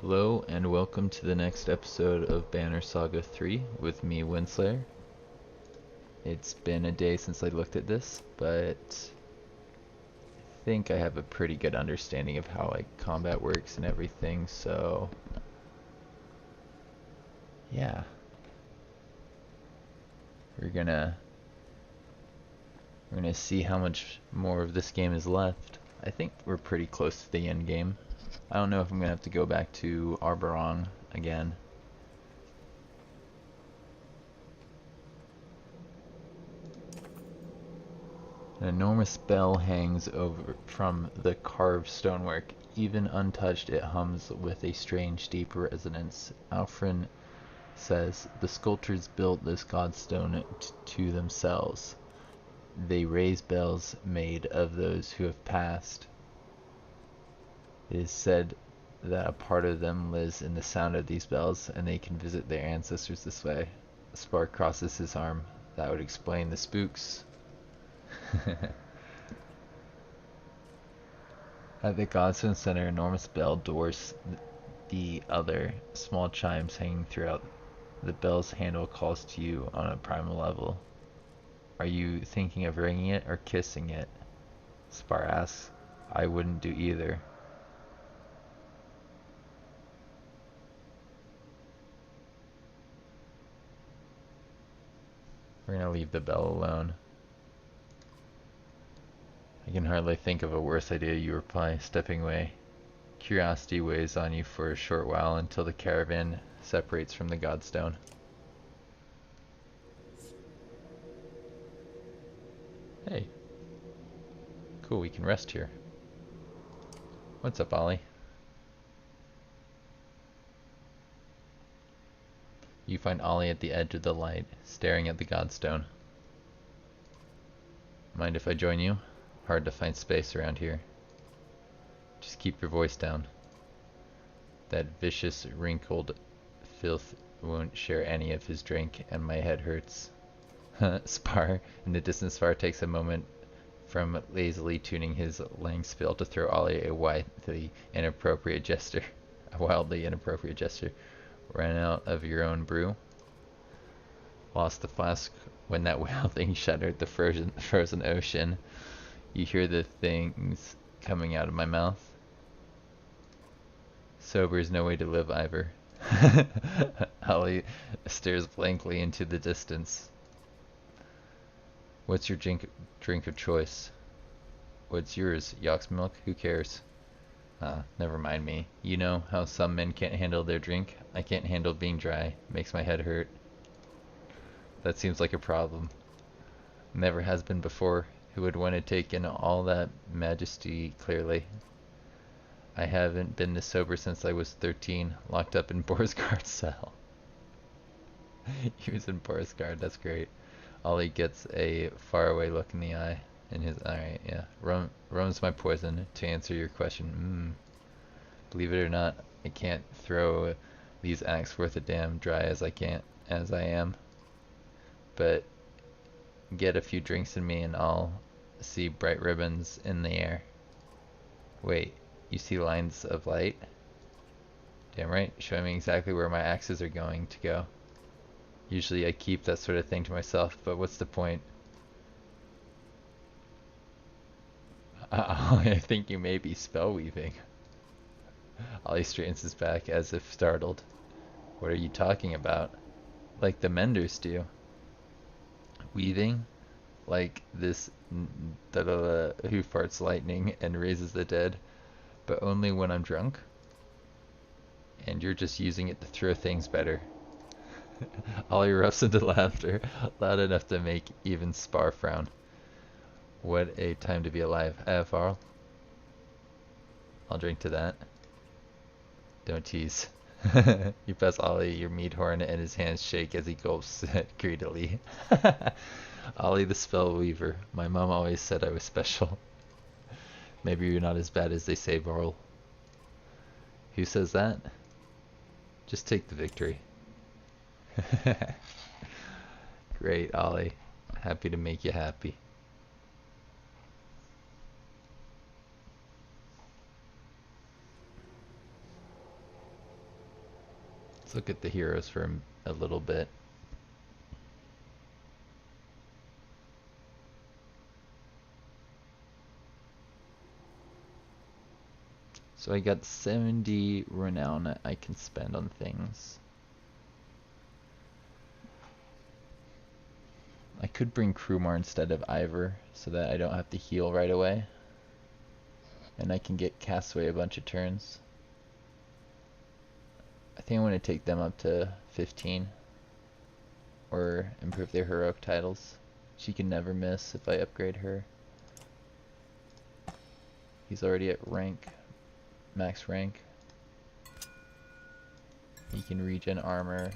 Hello and welcome to the next episode of Banner Saga 3 with me, Winslayer. It's been a day since I looked at this, but I think I have a pretty good understanding of how combat works and everything, so yeah. We're gonna see how much more of this game is left. I think we're pretty close to the end game. I don't know if I'm gonna have to go back to Arborong again. An enormous bell hangs over from the carved stonework. Even untouched, it hums with a strange, deep resonance. Alfred says, the sculptors built this godstone to themselves. They raise bells made of those who have passed. It is said that a part of them lives in the sound of these bells, and they can visit their ancestors this way. A spark crosses his arm. That would explain the spooks. At the Godstone Center, enormous bell dwarfs the other small chimes hanging throughout. The bell's handle calls to you on a primal level. Are you thinking of ringing it or kissing it? Spar asks. I wouldn't do either. We're gonna leave the bell alone. I can hardly think of a worse idea, you reply, stepping away. Curiosity weighs on you for a short while until the caravan separates from the Godstone. Hey. Cool, we can rest here. What's up, Ollie? You find Ollie at the edge of the light, staring at the Godstone. Mind if I join you? Hard to find space around here. Just keep your voice down. That vicious, wrinkled filth won't share any of his drink, and my head hurts. Spar, in the distance, Spar takes a moment from lazily tuning his Langspiel to throw Ollie a wildly inappropriate gesture. Ran out of your own brew? Lost the flask when that whale thing shattered the frozen ocean. You hear the things coming out of my mouth. Sober is no way to live, Ivor. Ollie stares blankly into the distance. What's your drink of choice? What's yours? Yawk's milk? Who cares? Never mind me. You know how some men can't handle their drink? I can't handle being dry. Makes my head hurt. That seems like a problem. Never has been before. Who would want to take in all that majesty clearly? I haven't been this sober since I was 13, locked up in Borsgard's cell. He was in Borsgard, that's great. Ollie gets a faraway look in the eye. Alright, yeah. Rum's my poison, to answer your question. Believe it or not, I can't throw these acts worth a damn dry as I am. But get a few drinks in me and I'll see bright ribbons in the air. Wait, you see lines of light? Damn right, showing me exactly where my axes are going to go. Usually I keep that sort of thing to myself, but what's the point? I think you may be spell weaving. Ollie straightens his back as if startled. What are you talking about? Like the menders do. Weaving? Like this who farts lightning and raises the dead, but only when I'm drunk? And you're just using it to throw things better. Ollie erupts into laughter, loud enough to make even Spar frown. What a time to be alive. Farl? I'll drink to that. Don't tease. You pass Ollie your mead horn and his hands shake as he gulps greedily. Ollie the spell weaver. My mom always said I was special. Maybe you're not as bad as they say, Varl. Who says that? Just take the victory. Great, Ollie. Happy to make you happy. Let's look at the heroes for a little bit. So I got 70 renown I can spend on things. I could bring Krumar instead of Ivor so that I don't have to heal right away. And I can get Castaway a bunch of turns. I think I want to take them up to 15. Or improve their heroic titles. She can never miss if I upgrade her. He's already at rank. Max rank. He can regen armor.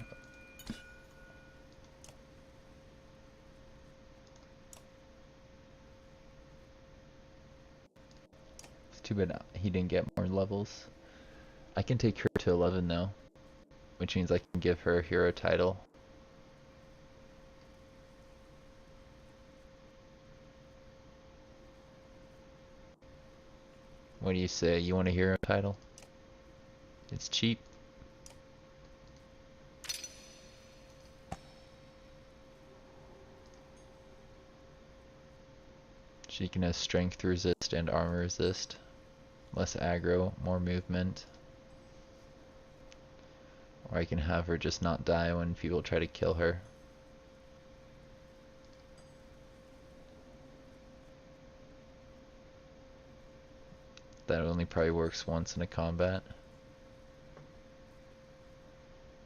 It's too bad he didn't get more levels. I can take her to 11 though, which means I can give her a hero title. What do you say? You want a hero title? It's cheap. She can have strength resist and armor resist. Less aggro, more movement. Or I can have her just not die when people try to kill her. That only probably works once in a combat.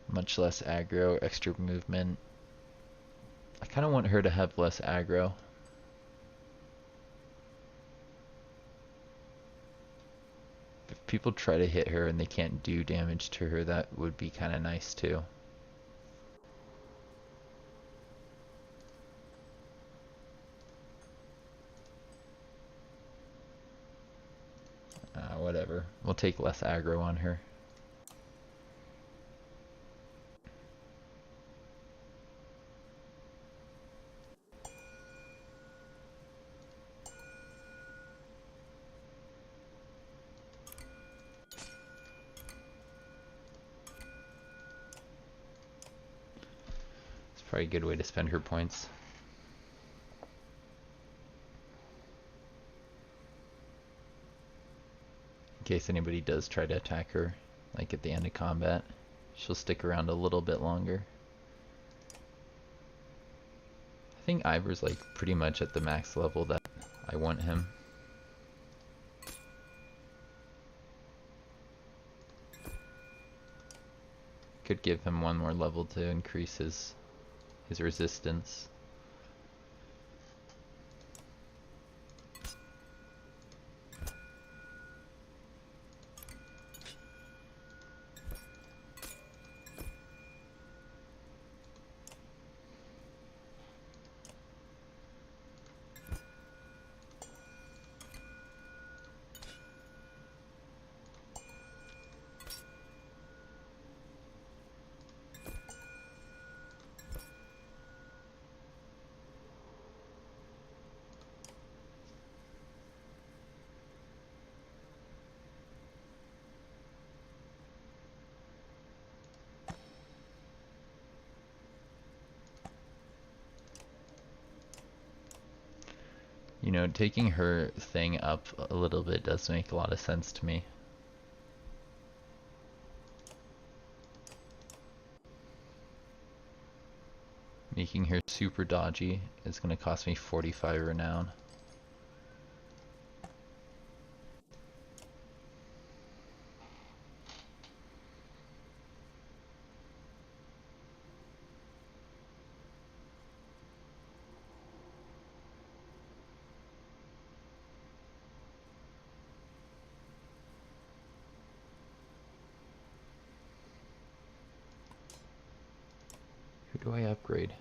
Much less aggro, extra movement. I kind of want her to have less aggro. If people try to hit her and they can't do damage to her, that would be kind of nice too. Whatever. We'll take less aggro on her. It's probably a good way to spend her points. In case anybody does try to attack her, like at the end of combat, she'll stick around a little bit longer. I think Ivor's like pretty much at the max level that I want him. Could give him one more level to increase his resistance. You know, taking her thing up a little bit does make a lot of sense to me. Making her super dodgy is going to cost me 45 renown. Who do I upgrade?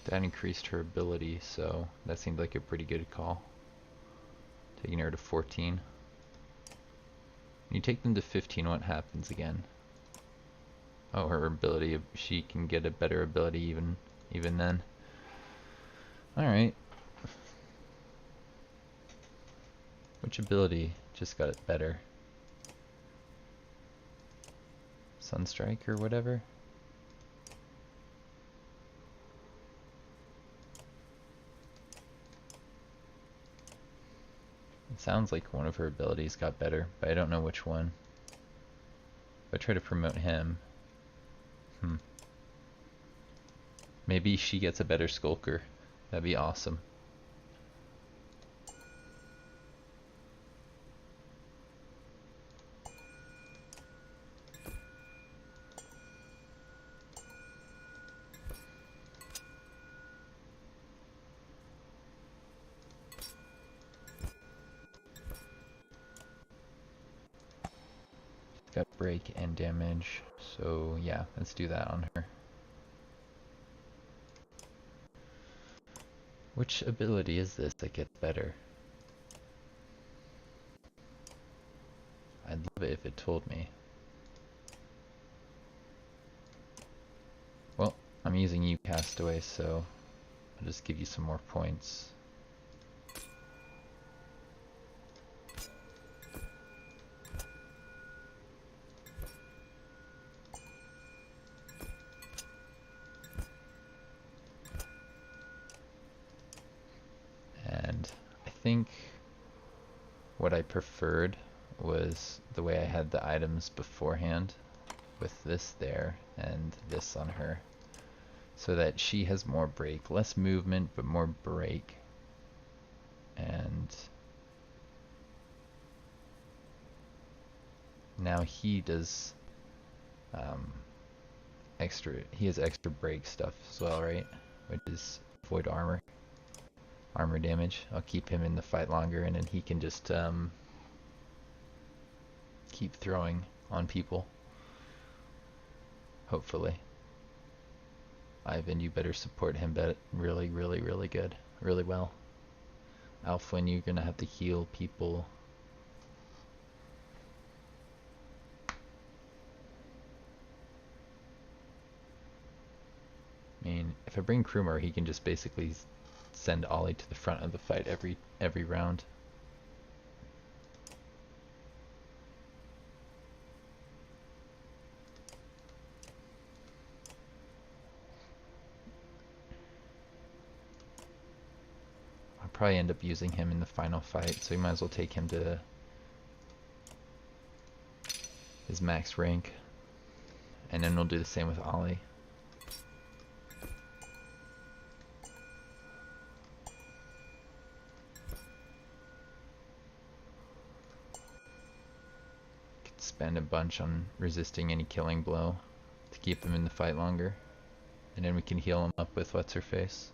That increased her ability, so that seemed like a pretty good call. Taking her to 14. When you take them to 15, what happens again? Oh, her ability, she can get a better ability even then. Alright. Which ability just got it better? Sunstrike or whatever? It sounds like one of her abilities got better, but I don't know which one. If I try to promote him... Maybe she gets a better Skulker. That'd be awesome. Got break and damage, so yeah, let's do that on her. Which ability is this that gets better? I'd love it if it told me. Well, I'm using you, Castaway, so I'll just give you some more points. And I think what I preferred was the way I had the items beforehand, with this there and this on her, so that she has more break, less movement but more break. And now he does he has extra break stuff as well, right? Which is void armor damage. I'll keep him in the fight longer, and then he can just keep throwing on people. Hopefully. Ivan, you better support him really good. Really well. Alfwin, you're gonna have to heal people. I mean, if I bring Krumer, he can just basically send Ollie to the front of the fight every round. I'll probably end up using him in the final fight, so you might as well take him to his max rank. And then we'll do the same with Ollie. Spend a bunch on resisting any killing blow to keep him in the fight longer, and then we can heal him up with what's her face.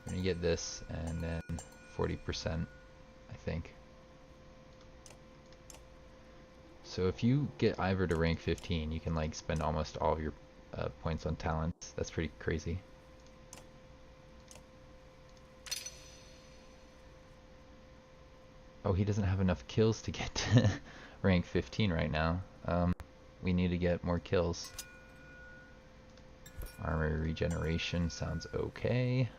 We're gonna get this and then 40%, I think. So if you get Ivor to rank 15, you can like spend almost all of your points on talents. That's pretty crazy. Oh, he doesn't have enough kills to get to rank 15 right now. We need to get more kills. Armor regeneration sounds okay.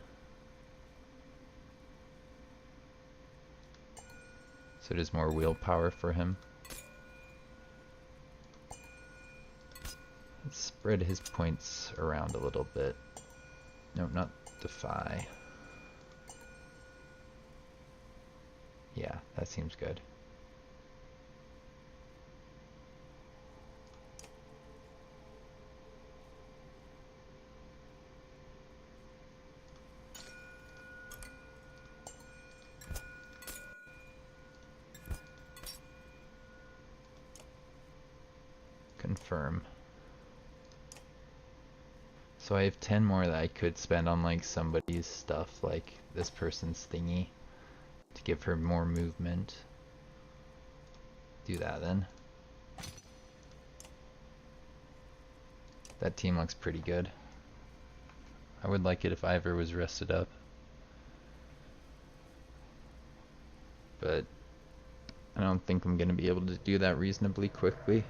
So there's more willpower for him. Let's spread his points around a little bit. No, not defy. Yeah, that seems good. Confirm. So I have 10 more that I could spend on like somebody's stuff, like this person's thingy, to give her more movement. Do that then. That team looks pretty good. I would like it if Ivor was rested up. But I don't think I'm going to be able to do that reasonably quickly.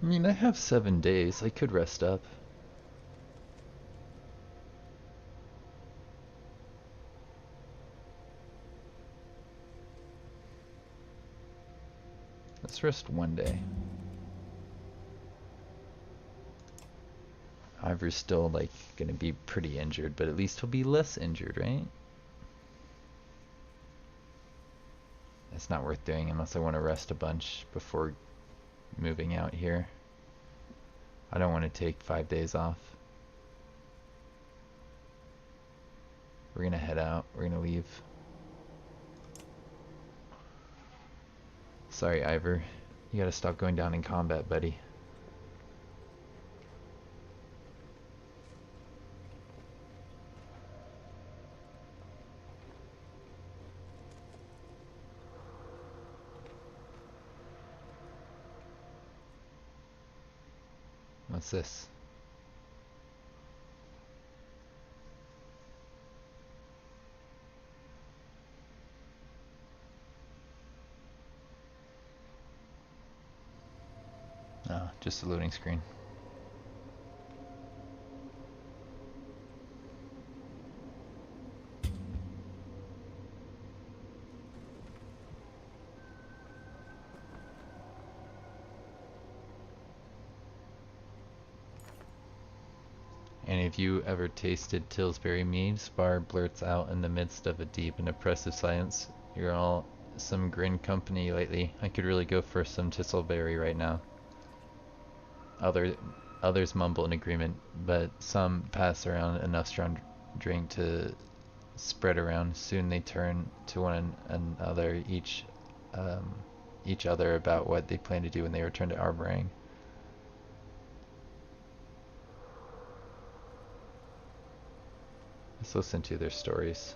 I mean, I have 7 days. I could rest up. Let's rest 1 day. Ivor's still, like, gonna be pretty injured, but at least he'll be less injured, right? It's not worth doing unless I want to rest a bunch before moving out here. I don't want to take 5 days off. We're gonna head out. We're gonna leave. Sorry, Ivor. You gotta stop going down in combat, buddy. What's this? Oh, just a loading screen. Any of you ever tasted Tillsbury mead? Spar blurts out in the midst of a deep and oppressive silence. You're all some grin company lately. I could really go for some Tistleberry right now. Others mumble in agreement, but some pass around enough strong drink to spread around. Soon they turn to one another, each other about what they plan to do when they return to Arborang. Let's listen to their stories.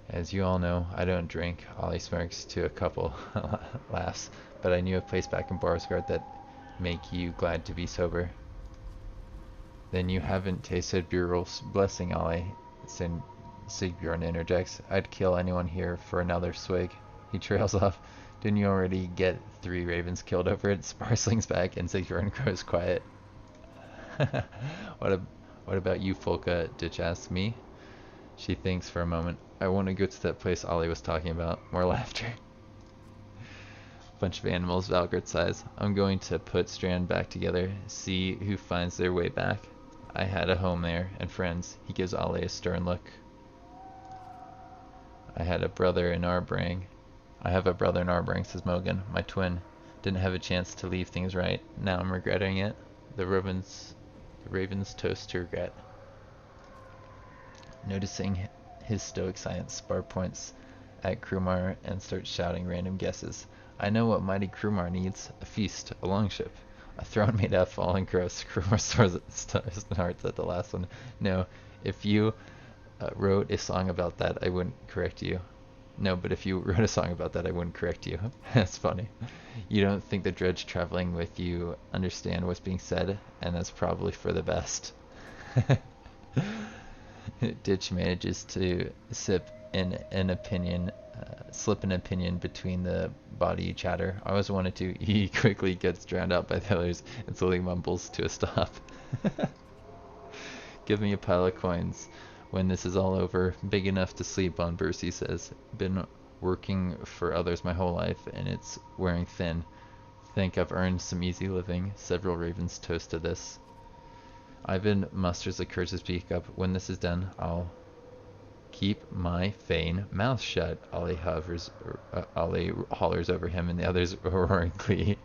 As you all know, I don't drink. Ollie smirks to a couple laughs, but I knew a place back in Borsgard that make you glad to be sober. Then you haven't tasted Burel's blessing, Ollie, Sigbjorn interjects. I'd kill anyone here for another swig. He trails off. Didn't you already get 3 ravens killed over it? Spar slings back and Sigbjorn grows quiet. What about you, Folka? Ditch asks me. She thinks for a moment. I want to go to that place Ollie was talking about. More laughter. Bunch of animals, Valgrind sighs. I'm going to put Strand back together, see who finds their way back. I had a home there, and friends. He gives Ollie a stern look. I have a brother in Arborang, says Mogan. My twin. Didn't have a chance to leave things right. Now I'm regretting it. The ravens toast to regret. Noticing his stoic silence, Spar points at Krumar and starts shouting random guesses. I know what mighty Krumar needs. A feast, a longship, a throne made out of fallen growths. Krumar snorts at the last one. No, if you wrote a song about that, I wouldn't correct you. No, but if you wrote a song about that, I wouldn't correct you. That's funny. You don't think the dredge traveling with you understand what's being said, and that's probably for the best. Ditch manages to slip an opinion between the body chatter. I always wanted to. He quickly gets drowned out by the others and slowly mumbles to a stop. Give me a pile of coins when this is all over, big enough to sleep on, Bercy says. Been working for others my whole life, and it's wearing thin. Think I've earned some easy living. Several ravens toast to this. Ivan musters the courage to speak up. When this is done, I'll keep my vain mouth shut. Ollie hollers over him, and the others roaring glee.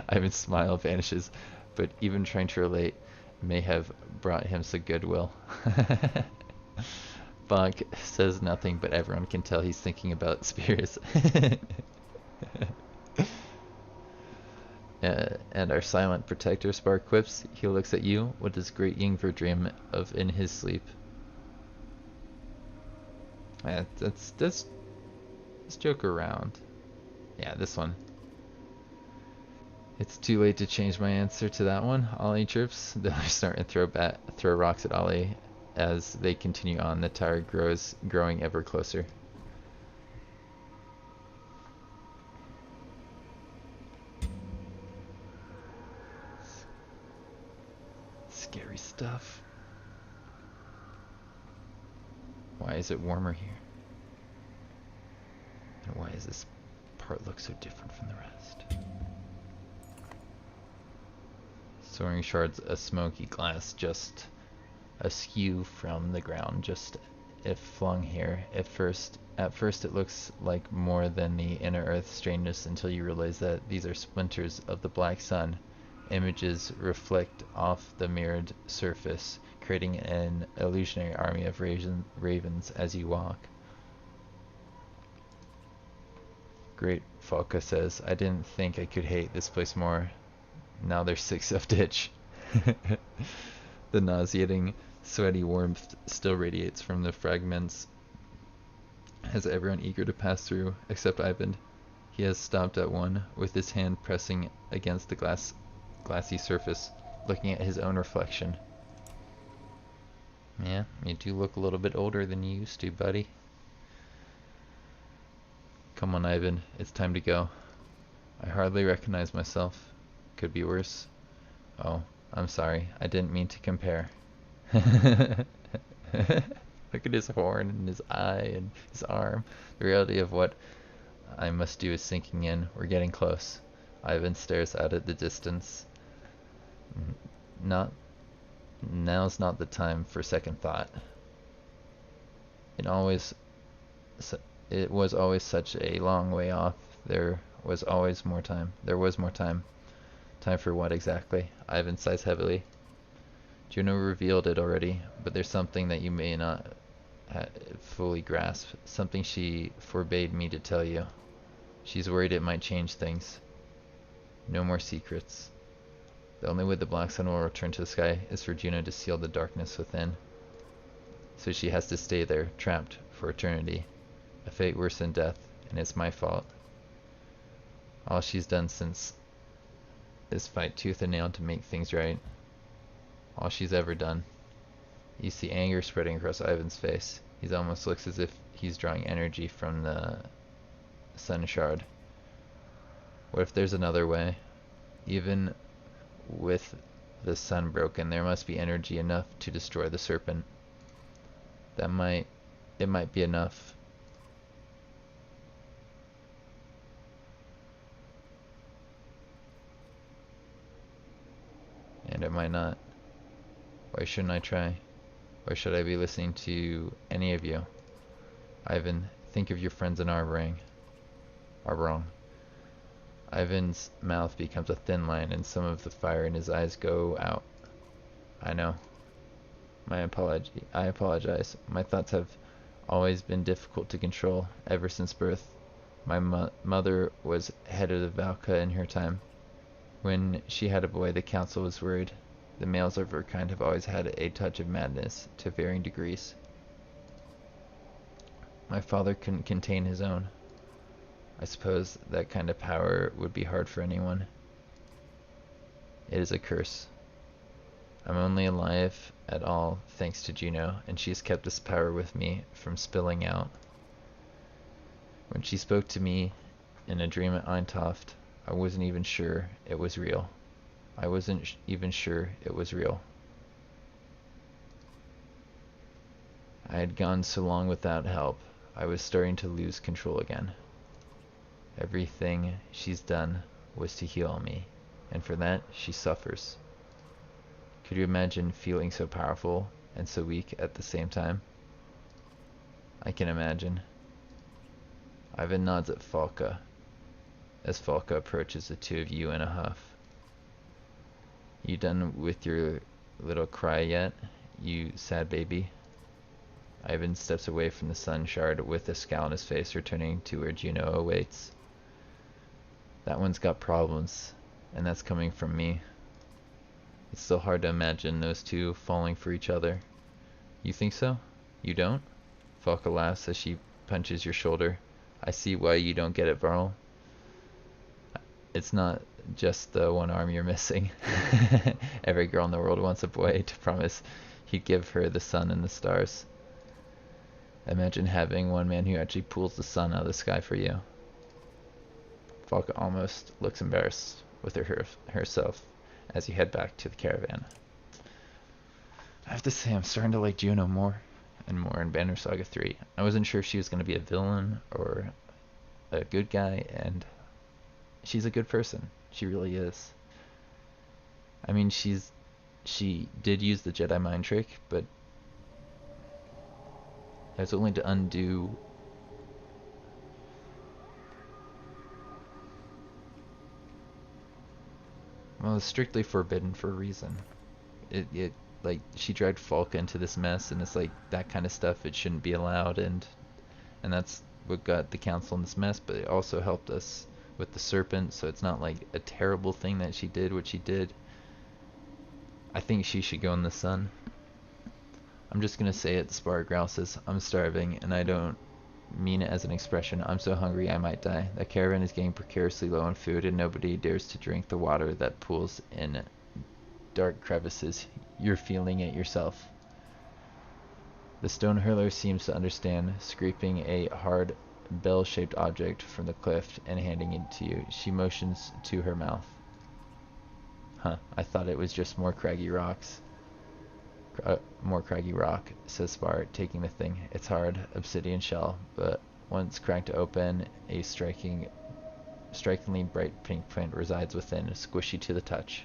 Ivan's smile vanishes, but even trying to relate may have brought him some goodwill. Bonk says nothing, but everyone can tell he's thinking about Spears. And our silent protector, Spar quips. He looks at you. What does Great Yngvar dream of in his sleep? Let's joke around. Yeah, this one. It's too late to change my answer to that one. Ollie chirps. The others start and throw rocks at Ollie as they continue on. The tower growing ever closer. stuff. Why is it warmer here? And why does this part look so different from the rest? Soaring shards of smoky glass just askew from the ground, just if flung here. At first it looks like more than the inner earth strangeness until you realize that these are splinters of the black sun. Images reflect off the mirrored surface, creating an illusionary army of ravens as you walk. Great, Falca says. I didn't think I could hate this place more. Now there's 6 of ditch. The nauseating, sweaty warmth still radiates from the fragments. Has everyone eager to pass through, except Ivan. He has stopped at one, with his hand pressing against the glassy surface, looking at his own reflection. Yeah, you do look a little bit older than you used to, buddy. Come on, Ivan, it's time to go. I hardly recognize myself. Could be worse. Oh, I'm sorry, I didn't mean to compare. Look at his horn and his eye and his arm. The reality of what I must do is sinking in. We're getting close. Ivan stares out at the distance. Now's not the time for second thought. It was always such a long way off. There was more time. Time for what exactly? Ivan sighs heavily. Juno revealed it already, but there's something that you may not fully grasp. Something she forbade me to tell you. She's worried it might change things. No more secrets. The only way the black sun will return to the sky is for Juno to seal the darkness within. So she has to stay there, trapped for eternity. A fate worse than death, and it's my fault. All she's done since is fight tooth and nail to make things right. All she's ever done. You see anger spreading across Ivan's face. He almost looks as if he's drawing energy from the sun shard. What if there's another way? Even with the sun broken, there must be energy enough to destroy the serpent. It might be enough. And it might not. Why shouldn't I try? Why should I be listening to any of you? Ivan, think of your friends in our wrong. Ivan's mouth becomes a thin line and some of the fire in his eyes go out. I know. I apologize. My thoughts have always been difficult to control ever since birth. My mother was head of the Valka in her time. When she had a boy, the council was worried. The males of her kind have always had a touch of madness, to varying degrees. My father couldn't contain his own. I suppose that kind of power would be hard for anyone. It is a curse. I'm only alive at all thanks to Juno, and she has kept this power with me from spilling out. When she spoke to me in a dream at Eintoft, I wasn't even sure it was real. I had gone so long without help, I was starting to lose control again. Everything she's done was to heal me, and for that she suffers. Could you imagine feeling so powerful and so weak at the same time? I can imagine. Ivan nods at Falca, as Falca approaches the two of you in a huff. You done with your little cry yet, you sad baby? Ivan steps away from the sun shard with a scowl on his face, returning to where Juno awaits. That one's got problems, and that's coming from me. It's still hard to imagine those two falling for each other. You think so? You don't? Falca laughs as she punches your shoulder. I see why you don't get it, Varl. It's not just the one arm you're missing. Every girl in the world wants a boy to promise he'd give her the sun and the stars. Imagine having one man who actually pulls the sun out of the sky for you. Falca almost looks embarrassed with herself as you head back to the caravan. I have to say, I'm starting to like Juno more and more in Banner Saga 3. I wasn't sure if she was going to be a villain or a good guy, and she's a good person. She really is. I mean, she did use the Jedi mind trick, but it was only to undo. Well, it's strictly forbidden for a reason. It like she dragged Falca into this mess, and it's like that kind of stuff. It shouldn't be allowed, and that's what got the council in this mess. But it also helped us with the serpent, so it's not like a terrible thing that she did what she did. I think she should go in the sun. I'm just gonna say it. Spar Growl says, "I'm starving, and I don't mean it as an expression. I'm so hungry I might die. The caravan is getting precariously low on food, and nobody dares to drink the water that pools in dark crevices. You're feeling it yourself." The stone hurler seems to understand, scraping a hard, bell-shaped object from the cliff and handing it to you. She motions to her mouth. Huh, I thought it was just more craggy rocks. More craggy rock, says Spar, taking the thing. It's hard, obsidian shell, but once cracked open, a strikingly bright pink print resides within, squishy to the touch.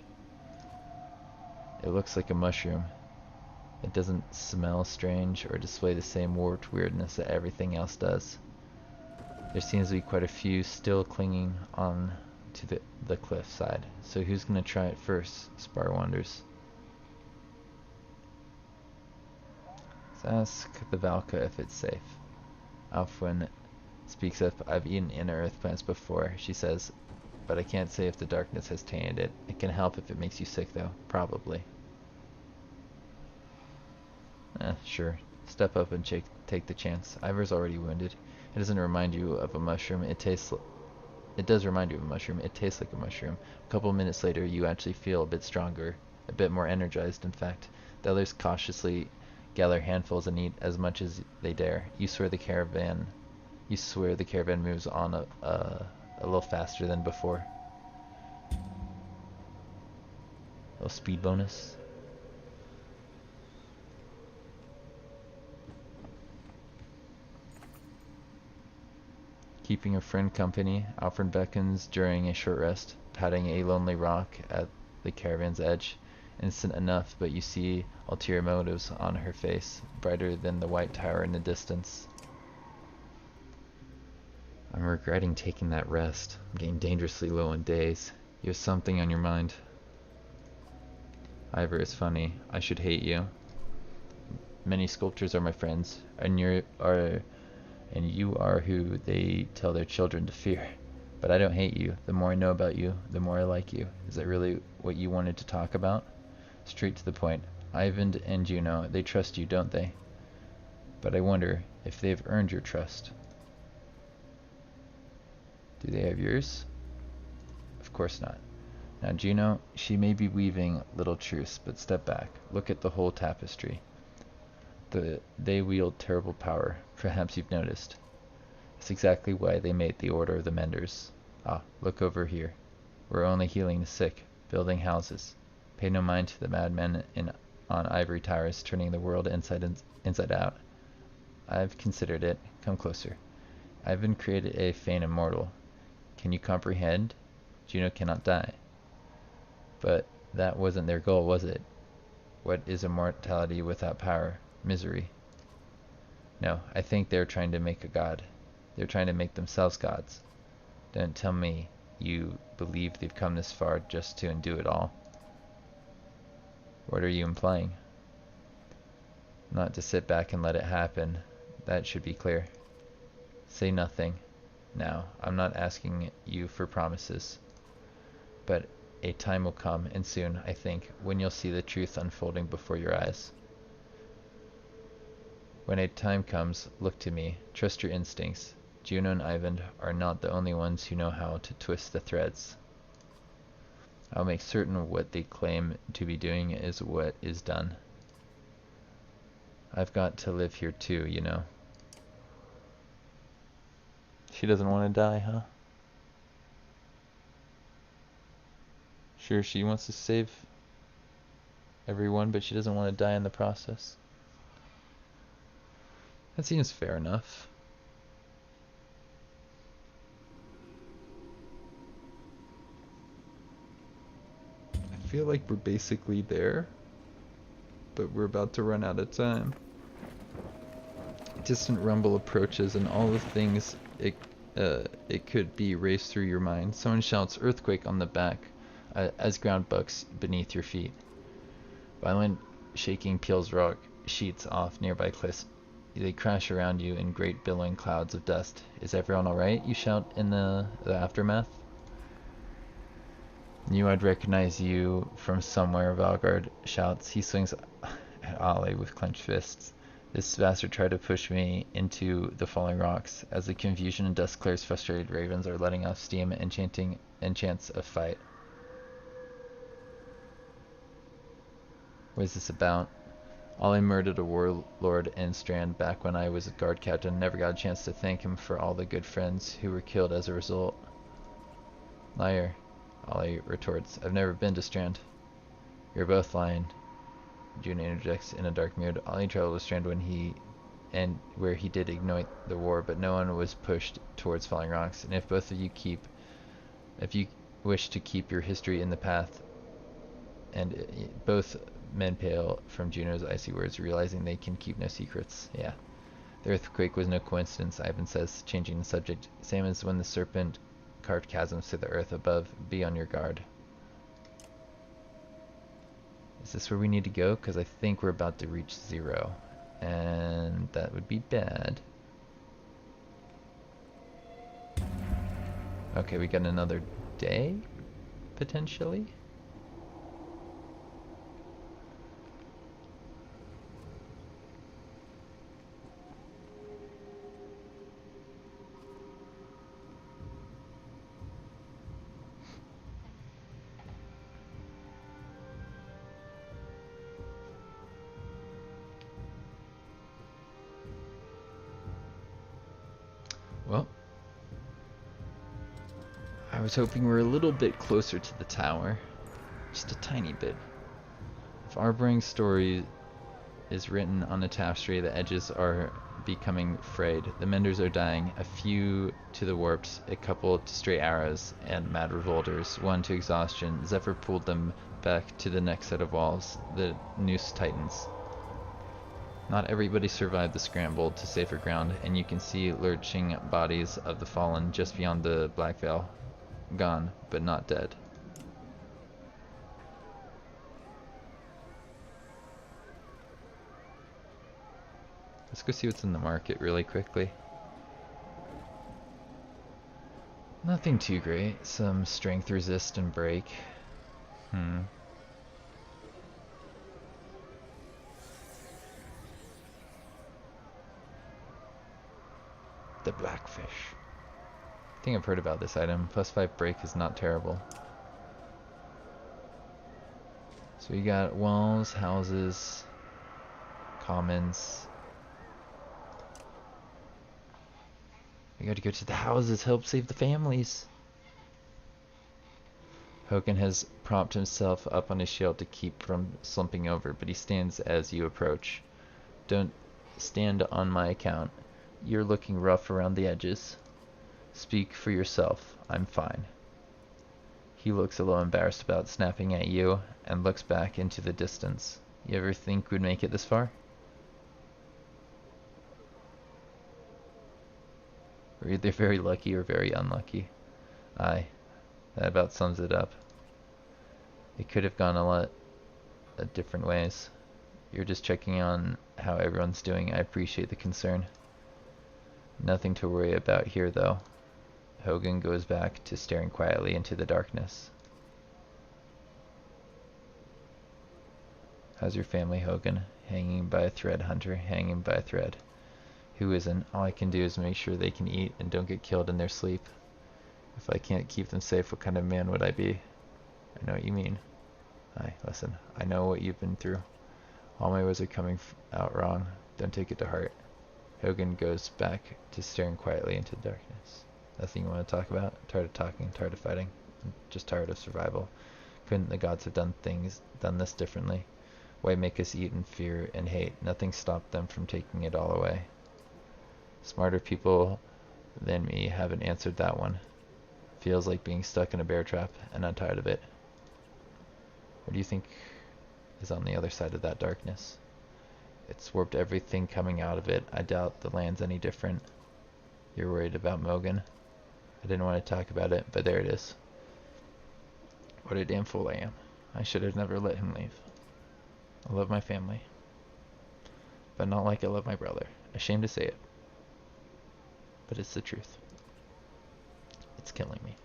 It looks like a mushroom. It doesn't smell strange or display the same warped weirdness that everything else does. There seems to be quite a few still clinging on to the cliff side. So who's going to try it first? Spar wonders. So ask the Valka if it's safe. Alfwin speaks up. I've eaten inner earth plants before, she says, but I can't say if the darkness has tainted it. It can help if it makes you sick, though. Probably. Sure. Step up and take the chance. Ivor's already wounded. It doesn't remind you of a mushroom. It does remind you of a mushroom. It tastes like a mushroom. A couple minutes later, you actually feel a bit stronger, a bit more energized, in fact. The others cautiously gather handfuls and eat as much as they dare. You swear the caravan moves on a little faster than before. A little speed bonus. Keeping a friend company, Alfred beckons during a short rest, patting a lonely rock at the caravan's edge. Instant enough, but you see ulterior motives on her face, brighter than the white tower in the distance. I'm regretting taking that rest. I'm getting dangerously low on days. You have something on your mind. Ivor is funny. I should hate you. Many sculptors are my friends, and you are who they tell their children to fear. But I don't hate you. The more I know about you, the more I like you. Is that really what you wanted to talk about? Straight to the point. Ivan and Juno, they trust you, don't they? But I wonder if they've earned your trust. Do they have yours? Of course not. Now Juno, she may be weaving little truths, but step back. Look at the whole tapestry. They wield terrible power. Perhaps you've noticed. It's exactly why they made the Order of the Menders. Ah, look over here. We're only healing the sick, building houses. Pay no mind to the madmen on ivory towers turning the world inside out. I've considered it. Come closer. Ivan created a Fane immortal. Can you comprehend? Juno cannot die. But that wasn't their goal, was it? What is immortality without power? Misery. No, I think they're trying to make a god. They're trying to make themselves gods. Don't tell me you believe they've come this far just to undo it all. What are you implying? Not to sit back and let it happen. That should be clear. Say nothing. Now, I'm not asking you for promises. But a time will come, and soon, I think, when you'll see the truth unfolding before your eyes. When a time comes, look to me. Trust your instincts. Juno and Ivan are not the only ones who know how to twist the threads. I'll make certain what they claim to be doing is what is done. I've got to live here too, you know. She doesn't want to die, huh? Sure, she wants to save everyone, but she doesn't want to die in the process. That seems fair enough. I feel like we're basically there, but we're about to run out of time. Distant rumble approaches, and all the things it could be race through your mind. Someone shouts, "Earthquake!" on the back, as ground bucks beneath your feet. Violent shaking peels rock sheets off nearby cliffs. They crash around you in great billowing clouds of dust. "Is everyone alright?" you shout in the aftermath. "Knew I'd recognize you from somewhere," Valgard shouts. He swings at Ollie with clenched fists. "This bastard tried to push me into the falling rocks." As the confusion and dust clears, frustrated ravens are letting off steam and chanting enchants of fight. What is this about? "Ollie murdered a warlord in Strand back when I was a guard captain. Never got a chance to thank him for all the good friends who were killed as a result." "Liar," Ollie retorts. "I've never been to Strand." "You're both lying," June interjects in a dark mood. "Ollie traveled to Strand where he did ignite the war, but no one was pushed towards falling rocks. And if if you wish to keep your history in the path," and both men pale from Juno's icy words, realizing they can keep no secrets. "Yeah. The earthquake was no coincidence," Ivan says, changing the subject. "Same as when the serpent carved chasms to the earth above. Be on your guard." Is this where we need to go? Because I think we're about to reach 0. And that would be bad. Okay, we got another day? Potentially? Well, I was hoping we're a little bit closer to the tower. Just a tiny bit. If Arboring's story is written on a tapestry, the edges are becoming frayed. The menders are dying, a few to the warps, a couple to stray arrows and mad revolters, one to exhaustion. Zephyr pulled them back to the next set of walls, the noose tightens. Not everybody survived the scramble to safer ground, and you can see lurching bodies of the fallen just beyond the black veil. Gone, but not dead. Let's go see what's in the market really quickly. Nothing too great. Some strength resist and break. The blackfish. I think I've heard about this item. +5 break is not terrible. So we got walls, houses, commons. We gotta go to the houses, help save the families. Hogan has propped himself up on his shield to keep from slumping over, but he stands as you approach. "Don't stand on my account. You're looking rough around the edges." "Speak for yourself. I'm fine." He looks a little embarrassed about snapping at you and looks back into the distance. "You ever think we'd make it this far?" "We're either very lucky or very unlucky." "Aye, that about sums it up. It could have gone a lot of different ways. You're just checking on how everyone's doing. I appreciate the concern. Nothing to worry about here, though." Hogan goes back to staring quietly into the darkness. "How's your family, Hogan?" "Hanging by a thread, Hunter, hanging by a thread." "Who isn't? All I can do is make sure they can eat and don't get killed in their sleep. If I can't keep them safe, what kind of man would I be?" "I know what you mean." "Aye, listen, I know what you've been through. All my words are coming out wrong. Don't take it to heart." Hogan goes back to staring quietly into the darkness. "Nothing you want to talk about?" "Tired of talking, tired of fighting. I'm just tired of survival. Couldn't the gods have done this differently?" Why make us eat in fear and hate? Nothing stopped them from taking it all away. Smarter people than me haven't answered that one. Feels like being stuck in a bear trap, and I'm tired of it. What do you think is on the other side of that darkness? It's warped everything coming out of it. I doubt the land's any different. You're worried about Mogan? I didn't want to talk about it, but there it is. What a damn fool I am. I should have never let him leave. I love my family, but not like I love my brother. Ashamed to say it, but it's the truth. It's killing me.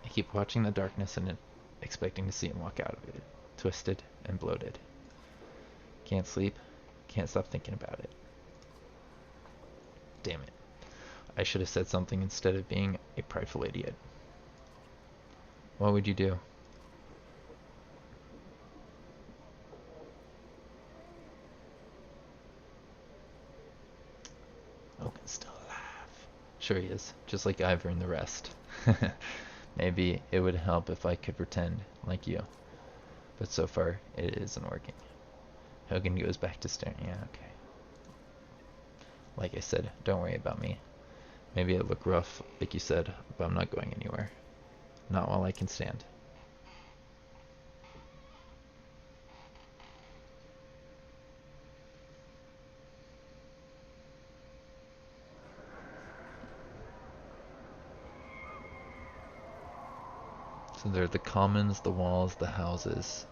I keep watching the darkness and expecting to see him walk out of it, twisted and bloated. Can't sleep, can't stop thinking about it. Damn it. I should have said something instead of being a prideful idiot. What would you do? Logan's still alive. Sure he is, just like Ivor and the rest. Maybe it would help if I could pretend like you. But so far, it isn't working. Hogan goes back to staring. Yeah, okay. Like I said, don't worry about me. Maybe it look rough, like you said, but I'm not going anywhere. Not while I can stand. So there are the commons, the walls, the houses.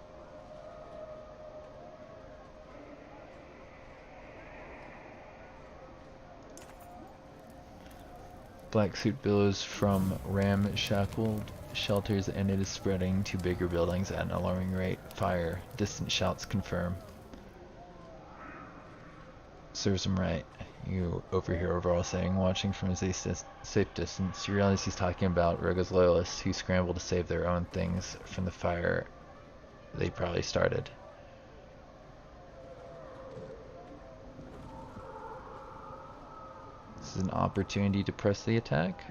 Black suit billows from ramshackled shelters, and it is spreading to bigger buildings at an alarming rate. Fire. Distant shouts confirm. Serves him right. You overhear Overall saying, watching from a safe distance. You realize he's talking about Roga's loyalists who scramble to save their own things from the fire they probably started. This is an opportunity to press the attack.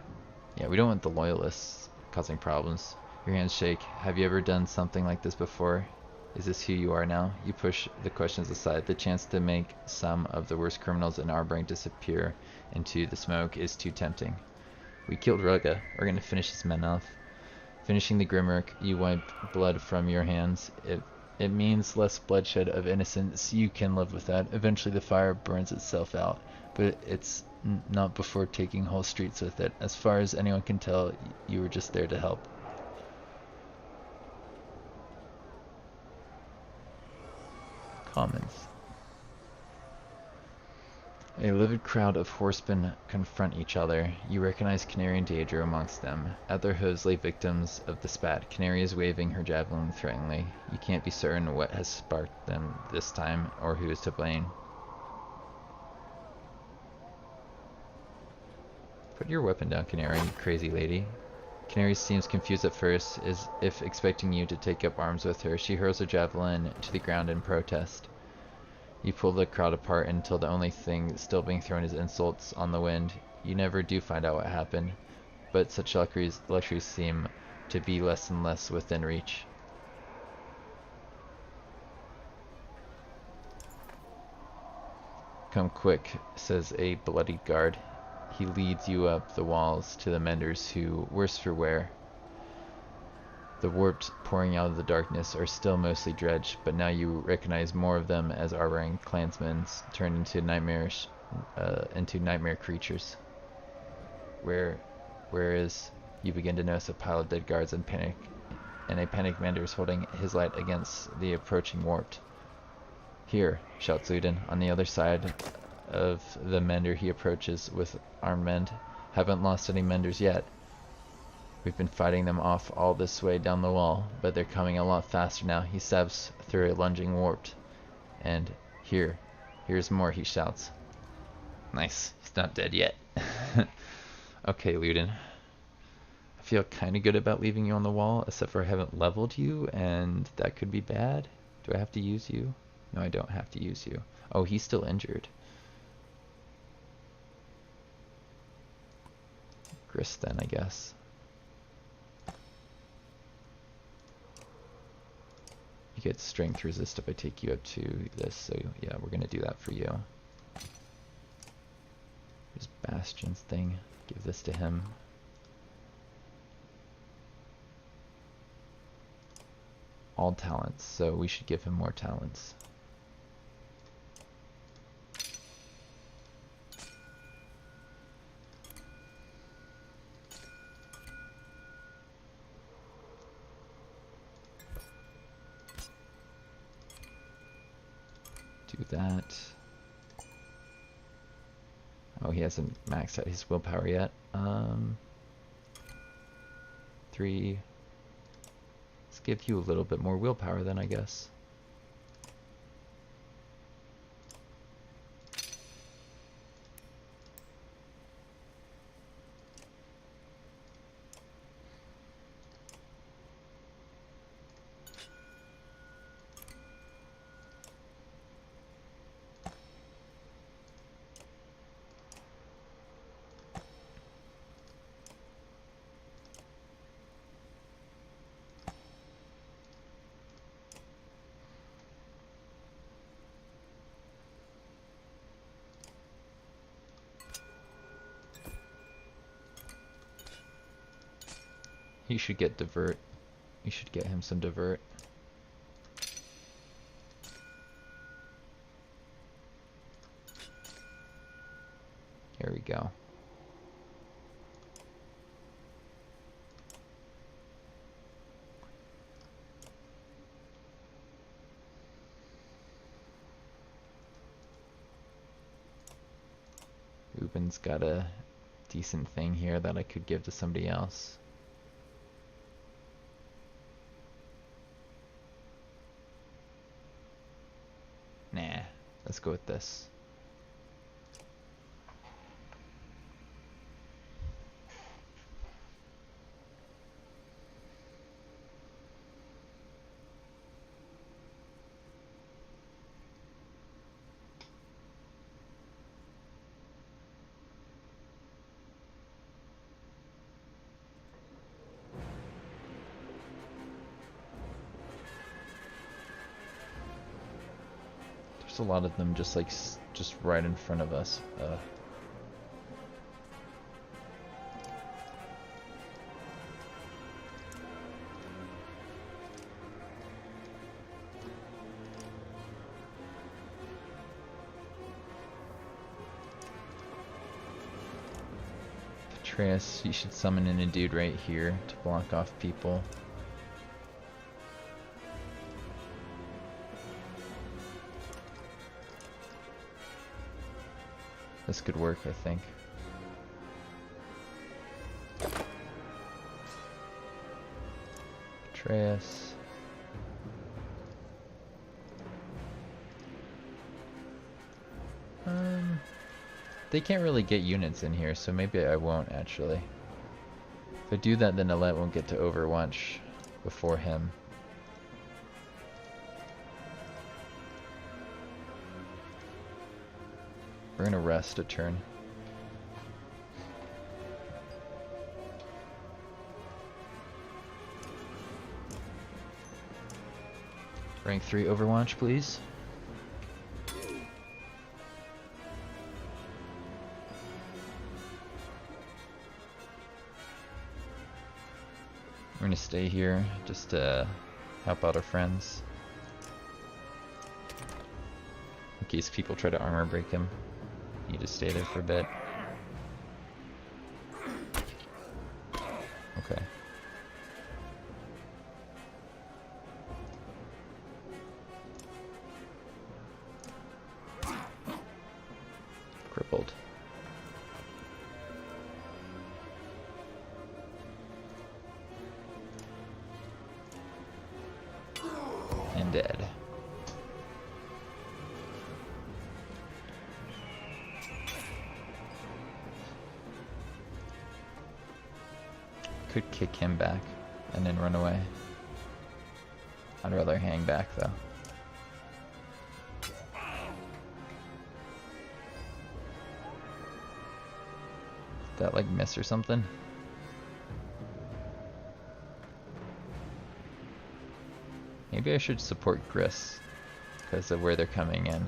Yeah, we don't want the loyalists causing problems. Your hands shake. Have you ever done something like this before? Is this who you are now? You push the questions aside. The chance to make some of the worst criminals in our brain disappear into the smoke is too tempting. We killed Roga. We're going to finish this man off. Finishing the Grimrock, you wipe blood from your hands. It means less bloodshed of innocence. You can live with that. Eventually the fire burns itself out, but it's not before taking whole streets with it. As far as anyone can tell, you were just there to help. Commons. A livid crowd of horsemen confront each other. You recognize Canary and Daedra amongst them. At their hooves lay victims of the spat. Canary is waving her javelin threateningly. You can't be certain what has sparked them this time, or who is to blame. Put your weapon down, Canary, you crazy lady. Canary seems confused at first, as if expecting you to take up arms with her. She hurls her javelin to the ground in protest. You pull the crowd apart until the only thing still being thrown is insults on the wind. You never do find out what happened, but such luxuries seem to be less and less within reach. Come quick, says a bloodied guard. He leads you up the walls to the menders who, worse for wear, the warps pouring out of the darkness are still mostly dredged, but now you recognize more of them as armoring clansmen turned into nightmare creatures. Whereas you begin to notice a pile of dead guards and a panicked Mender is holding his light against the approaching warp. Here, shouts Luden. On the other side of the Mender he approaches with armed men. Haven't lost any Menders yet. We've been fighting them off all this way down the wall, but they're coming a lot faster now. He stabs through a lunging warp. And here's more, he shouts. Nice, he's not dead yet. Okay, Luden. I feel kinda good about leaving you on the wall, except for I haven't leveled you, and that could be bad. Do I have to use you? No, I don't have to use you. Oh, he's still injured. Grist then, I guess. You get strength resist if I take you up to this, so yeah, we're gonna do that for you. This Bastion's thing, give this to him. All talents, so we should give him more talents. Do that. Oh, he hasn't maxed out his willpower yet. 3. Let's give you a little bit more willpower then, I guess. He should get divert. You should get him some divert. Here we go. Ruben's got a decent thing here that I could give to somebody else. Nah, let's go with this. A lot of them just like just right in front of us. Atreus, you should summon in a dude right here to block off people. This could work, I think. Atreus. They can't really get units in here, so maybe I won't actually. If I do that, then Alette won't get to Overwatch before him. We're gonna rest a turn. Rank 3 Overwatch, please. We're gonna stay here just to help out our friends. In case people try to armor break him. You just stay there for a bit. Okay. Crippled. And dead. Could kick him back and then run away. I'd rather hang back though. Did that like miss or something? Maybe I should support Gris because of where they're coming in.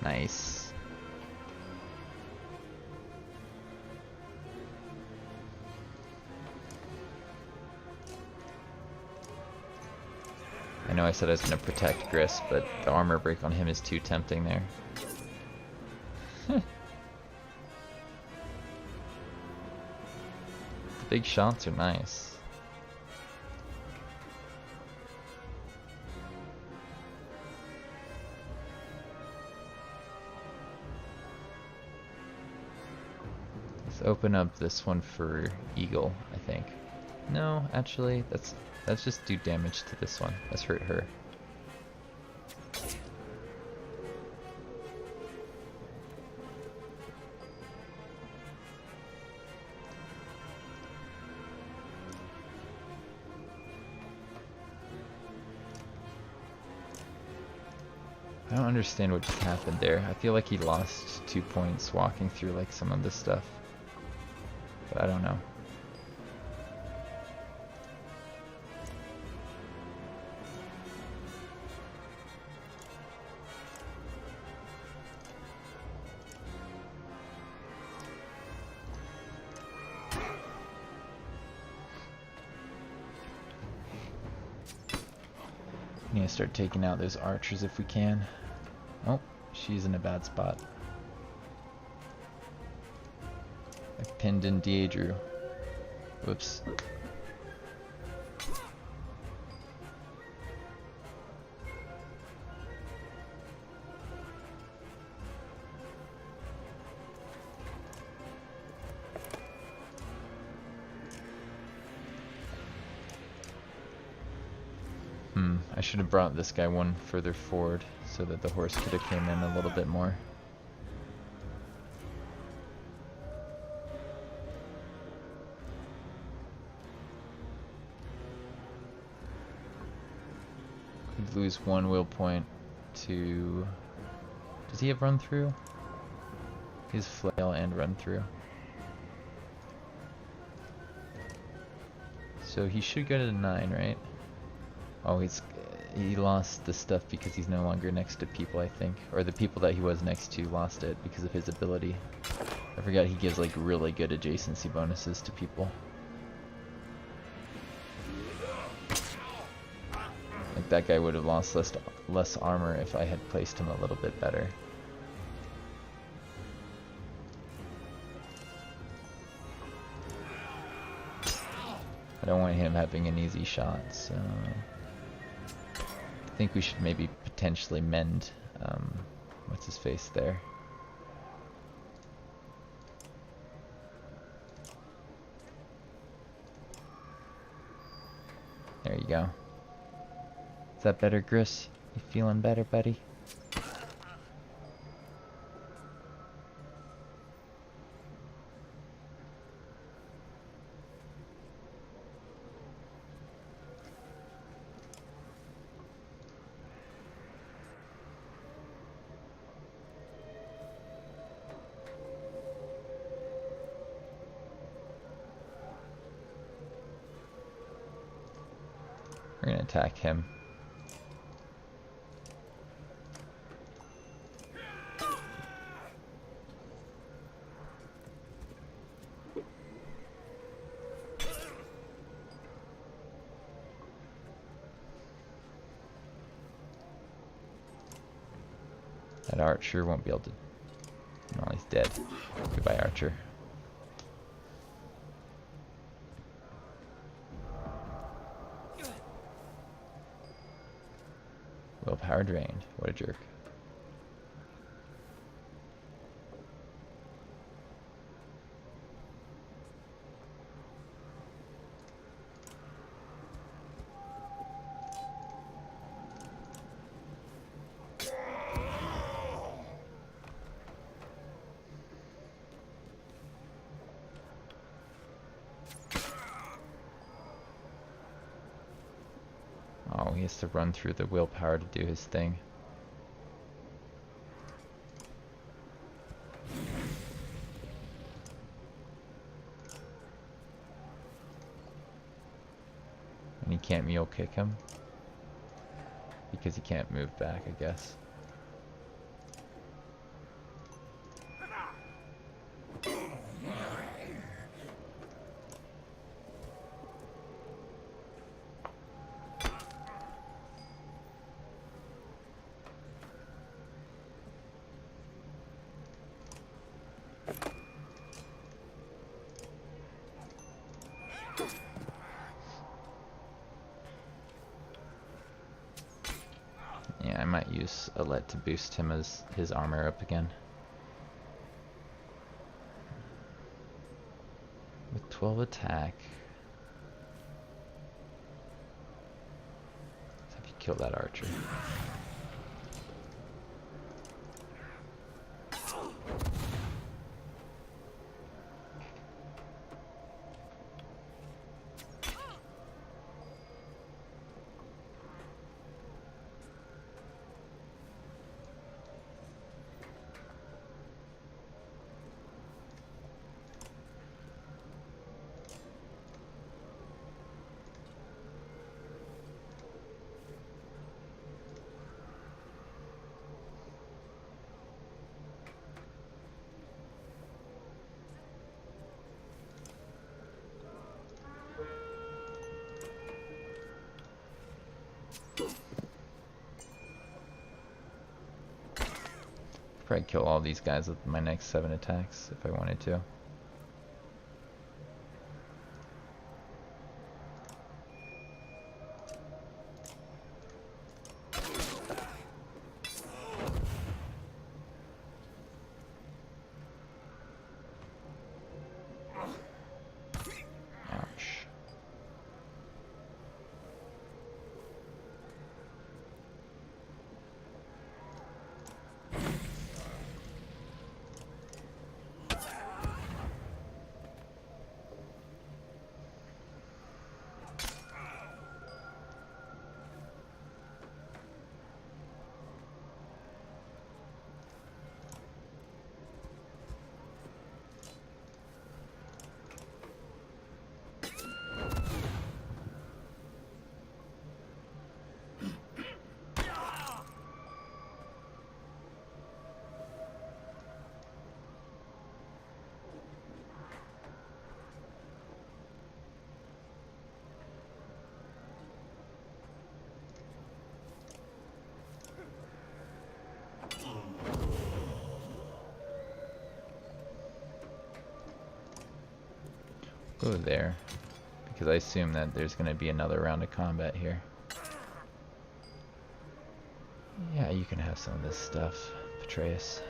Nice. I know I said I was going to protect Gris, but the armor break on him is too tempting there. The big shots are nice. Let's open up this one for Eagle, I think. No, actually, let's just do damage to this one. Let's hurt her. I don't understand what just happened there. I feel like he lost 2 points walking through like some of this stuff. But I don't know. We need to start taking out those archers if we can. Oh, she's in a bad spot. I pinned in Daedru. Whoops. I should have brought this guy one further forward so that the horse could have came in a little bit more. Could lose 1 will point to... Does he have run through? He's flail and run through. So he should go to 9, right? Oh, he lost the stuff because he's no longer next to people, I think. Or the people that he was next to lost it because of his ability. I forgot he gives like really good adjacency bonuses to people. Like that guy would have lost less armor if I had placed him a little bit better. I don't want him having an easy shot, so... I think we should maybe potentially mend, what's his face there. There you go. Is that better, Gris? You feeling better, buddy? We're gonna attack him. That archer won't be able to... No, he's dead. Goodbye, archer. Willpower drained. What a jerk. Oh, he has to run through the willpower to do his thing. can't mule kick him. Because he can't move back, I guess. Yeah, I might use a let to boost him as his armor up again. With 12 attack. Let's have you kill that archer. Probably kill all these guys with my next 7 attacks if I wanted to. Ouch. Go there, because I assume that there's going to be another round of combat here. Yeah, you can have some of this stuff, Patreus.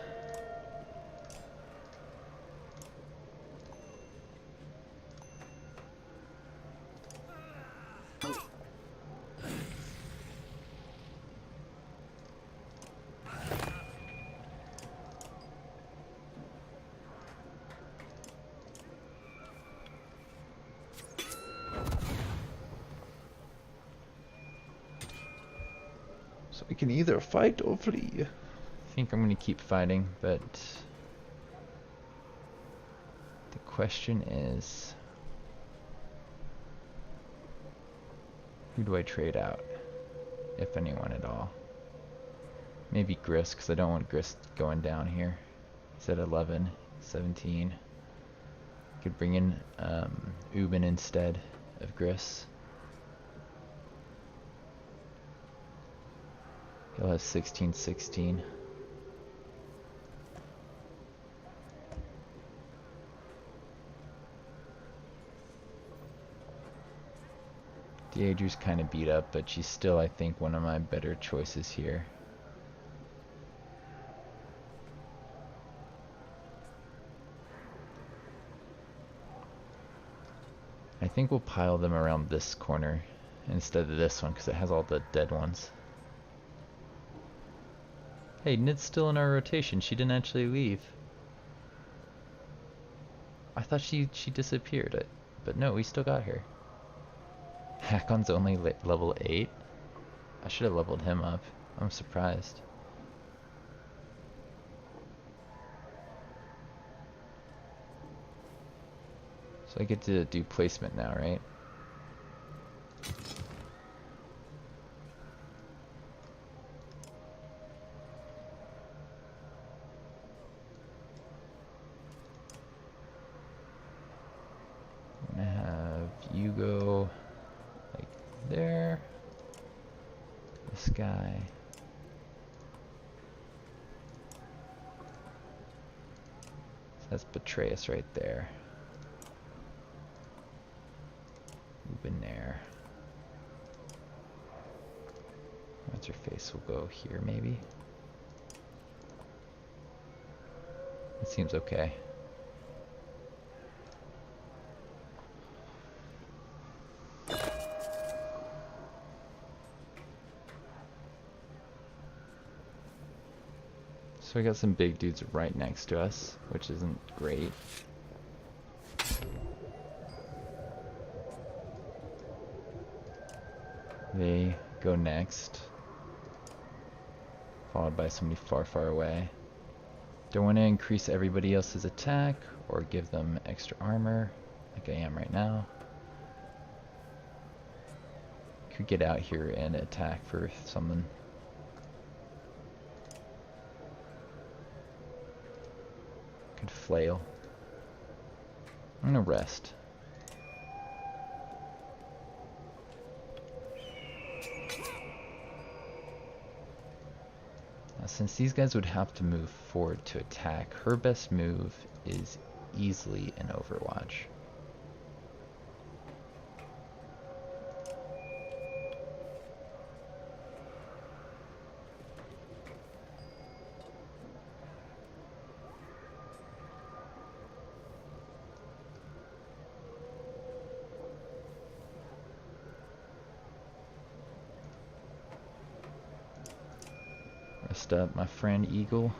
So we can either fight or flee. I think I'm going to keep fighting, but the question is, who do I trade out, if anyone at all? Maybe Grist, because I don't want Grist going down here. He's at 11, 17. Could bring in Ubin instead of Grist. He'll have 16, 16. Deidre's kind of beat up, but she's still, I think, one of my better choices here. I think we'll pile them around this corner instead of this one, because it has all the dead ones. Hey, Nid's still in our rotation. She didn't actually leave. I thought she disappeared, but no, we still got her. Hakon's only level 8? I should have leveled him up. I'm surprised. So I get to do placement now, right? this guy. So that's Betrayus right there. There. What's her face? We'll go here maybe. It seems okay. So we got some big dudes right next to us, which isn't great. They go next, followed by somebody far, far away. Don't want to increase everybody else's attack or give them extra armor, like I am right now. Could get out here and attack for someone. Could flail. I'm gonna rest. Since these guys would have to move forward to attack, her best move is easily an Overwatch. Rest up, my friend Eagle.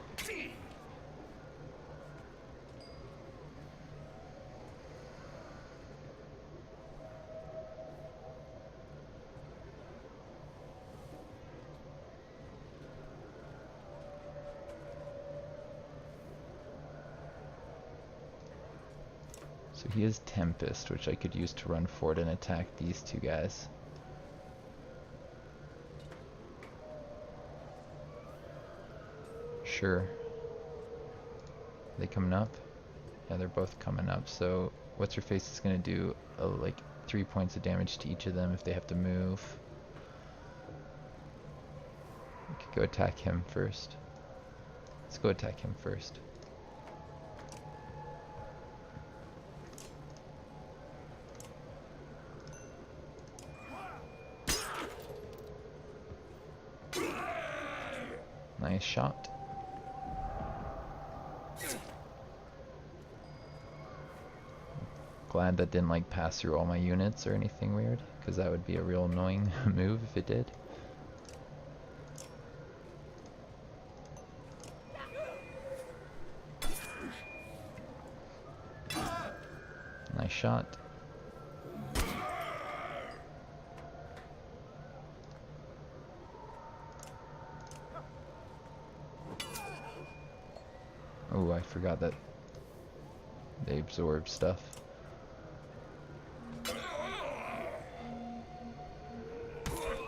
So he has Tempest, which I could use to run forward and attack these two guys. Sure. Are they coming up? Yeah, they're both coming up. So what's her face is gonna do like 3 points of damage to each of them if they have to move. We could go attack him first. Let's go attack him first. Nice shot. Glad that didn't like pass through all my units or anything weird, because that would be a real annoying move if it did. Nice shot. Oh, I forgot that they absorb stuff.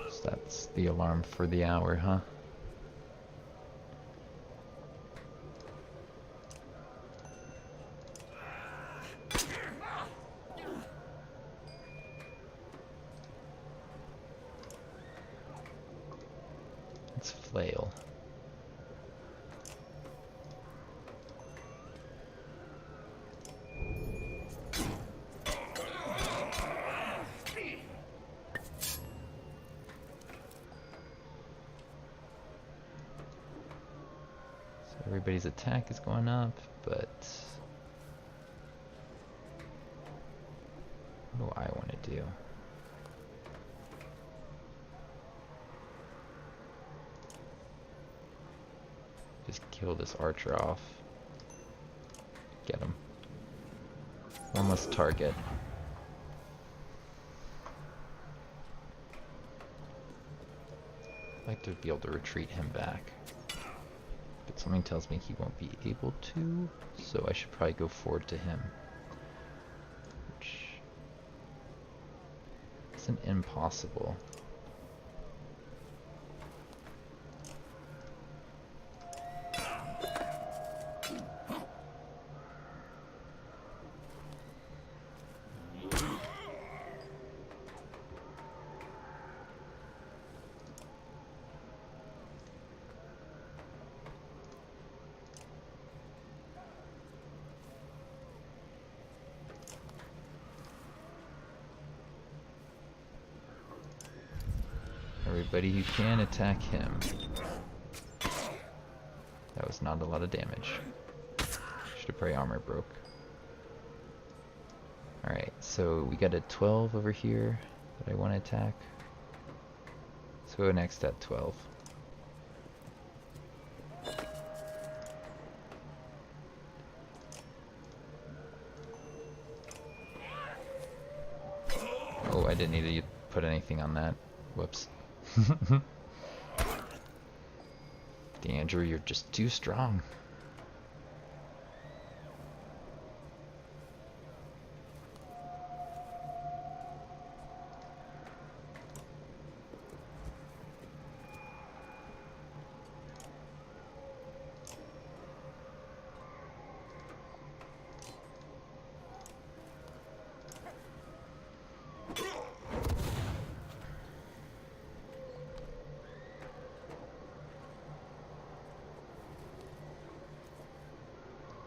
So that's the alarm for the hour, huh? Let's flail. Everybody's attack is going up, but what do I want to do? Just kill this archer off. Get him. One less target. I'd like to be able to retreat him back. But something tells me he won't be able to, so I should probably go forward to him. Which isn't impossible. everybody who can attack him. That was not a lot of damage. Should have probably armor broke. Alright, so we got a 12 over here that I want to attack. Let's go next at 12. Oh, I didn't need to put anything on that. Whoops. Andrew, you're just too strong.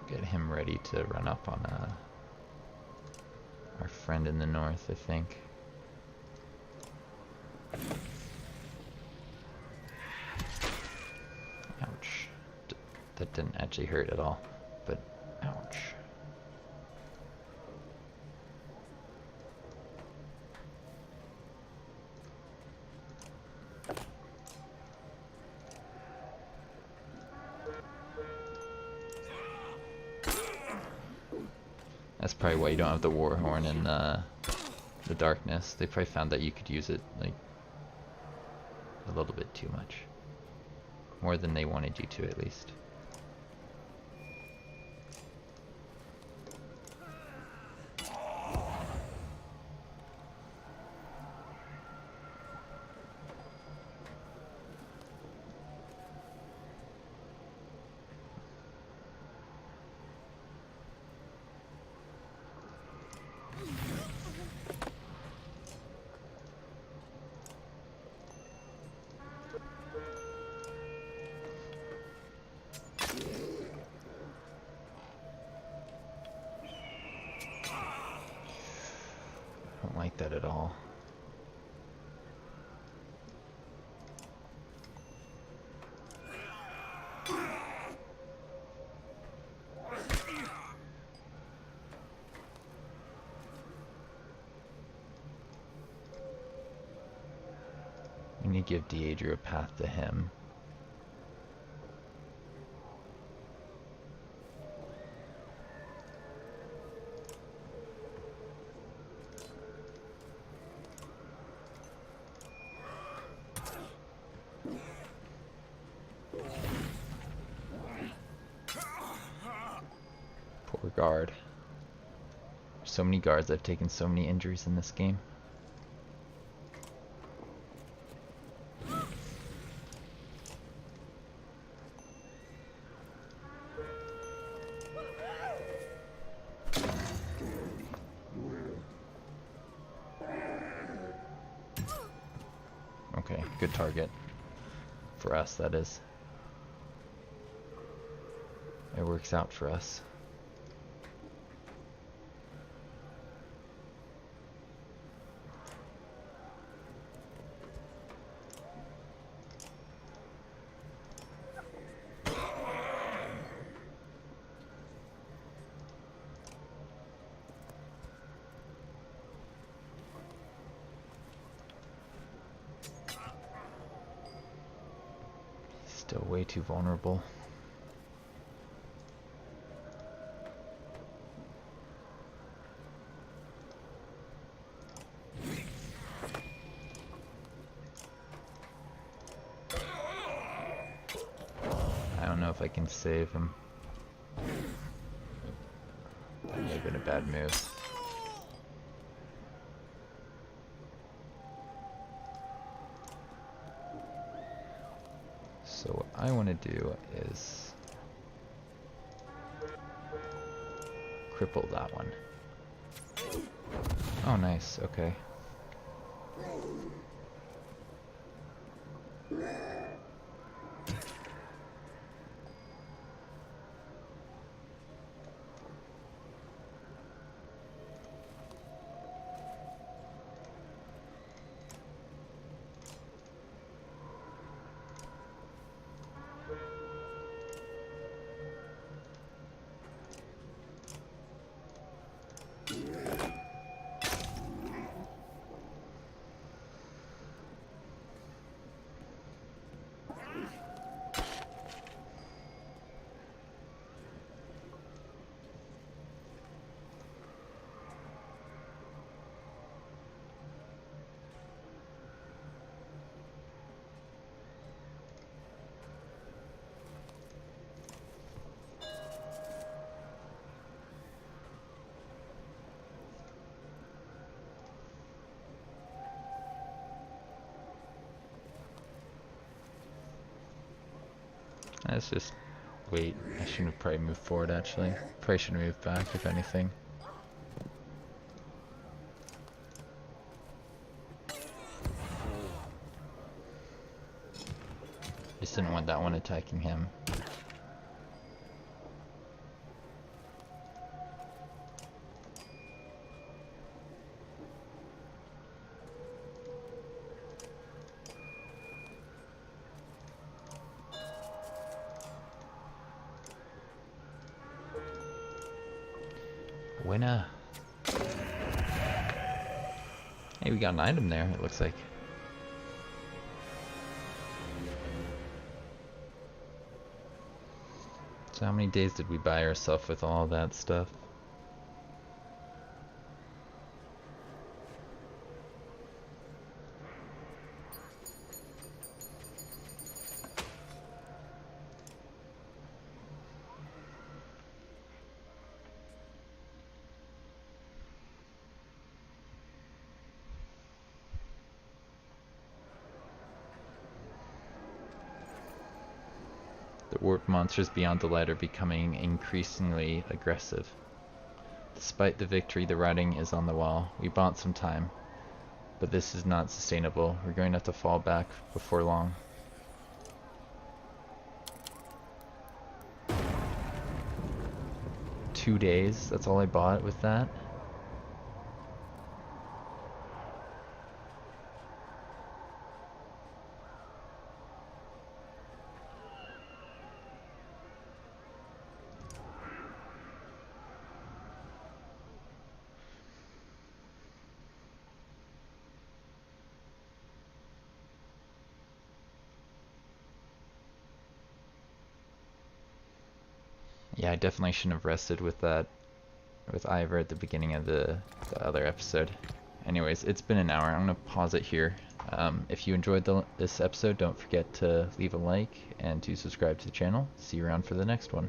Get him ready to run up on our friend in the north, I think. Ouch. That didn't actually hurt at all, but ouch. That's probably why you don't have the war horn in the darkness. They probably found that you could use it like a little bit too much. More than they wanted you to, at least. I don't like that at all. We need to give Deidre a path to him. Poor guard. So many guards that have taken so many injuries in this game. Okay, good target. For us, that is. It works out for us. Still way too vulnerable. I don't know if I can save him. That may have been a bad move. So what I want to do is cripple that one. Oh, nice. Okay. Let's just wait. I shouldn't have probably moved forward actually. Probably should have moved back if anything. Just didn't want that one attacking him. Winner. Hey, we got an item there, it looks like. So how many days did we buy ourselves with all that stuff? The warp monsters beyond the light are becoming increasingly aggressive. Despite the victory, the writing is on the wall. We bought some time, but this is not sustainable. We're going to have to fall back before long. $2, that's all I bought with that? Yeah, I definitely shouldn't have rested with that, with Ivor at the beginning of the other episode. Anyways, it's been an hour. I'm going to pause it here. If you enjoyed this episode, don't forget to leave a like and to subscribe to the channel. See you around for the next one.